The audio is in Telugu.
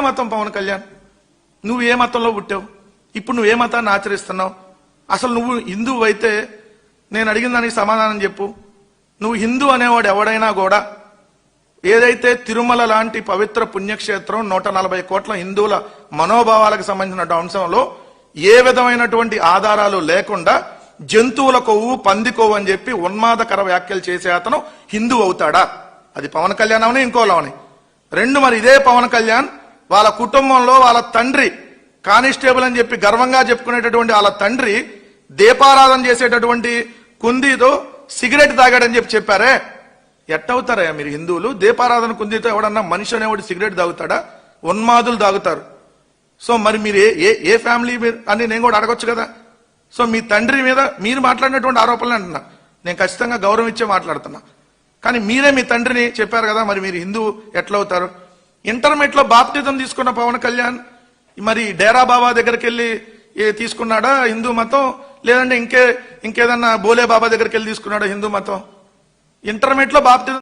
మతం పవన్ కళ్యాణ్? నువ్వు ఏ మతంలో పుట్టావు? ఇప్పుడు నువ్వు ఏ మతాన్ని ఆచరిస్తున్నావు? అసలు నువ్వు హిందువు అయితే నేను అడిగిన దానికి సమాధానం చెప్పు. నువ్వు హిందూ అనేవాడు ఎవడైనా కూడా ఏదైతే తిరుమల లాంటి పవిత్ర పుణ్యక్షేత్రం 140 కోట్ల హిందువుల మనోభావాలకు సంబంధించిన అంశంలో ఏ విధమైనటువంటి ఆధారాలు లేకుండా జంతువుల కొవ్వు పంది కొవ్వు అని చెప్పి ఉన్మాదకర వ్యాఖ్యలు చేసే అతను హిందూ అవుతాడా? అది పవన్ కళ్యాణ్ అవని ఇంకోలవని. రెండు, మరి ఇదే పవన్ కళ్యాణ్ వాళ్ళ కుటుంబంలో వాళ్ళ తండ్రి కానిస్టేబుల్ అని చెప్పి గర్వంగా చెప్పుకునేటటువంటి వాళ్ళ తండ్రి దీపారాధన చేసేటటువంటి కుందీతో సిగరెట్ తాగాడని చెప్పి చెప్పారే, ఎట్టవుతారా మీరు హిందువులు? దీపారాధన కుందీతో ఎవడన్నా మనిషి అనేవాడు సిగరెట్ తాగుతాడా? ఉన్మాదులు తాగుతారు. సో మరి మీరు ఏ ఫ్యామిలీ అని నేను కూడా అడగొచ్చు కదా. సో మీ తండ్రి మీద మీరు మాట్లాడినటువంటి ఆరోపణలు అంటున్నా, నేను ఖచ్చితంగా గౌరవం ఇచ్చే మాట్లాడుతున్నా. కానీ మీరే మీ తండ్రిని చెప్పారు కదా, మరి మీరు హిందూ ఎట్లా అవుతారు? ఇంటర్మీడియట్ లో బాప్టిజం తీసుకున్న పవన్ కళ్యాణ్ మరి డేరా బాబా దగ్గరికి వెళ్ళి తీసుకున్నాడా హిందూ మతం, లేదంటే ఇంకేదన్నా బోలే బాబా దగ్గరికి వెళ్ళి తీసుకున్నాడా హిందూ మతం? ఇంటర్మీడియట్ లో బాప్టిజం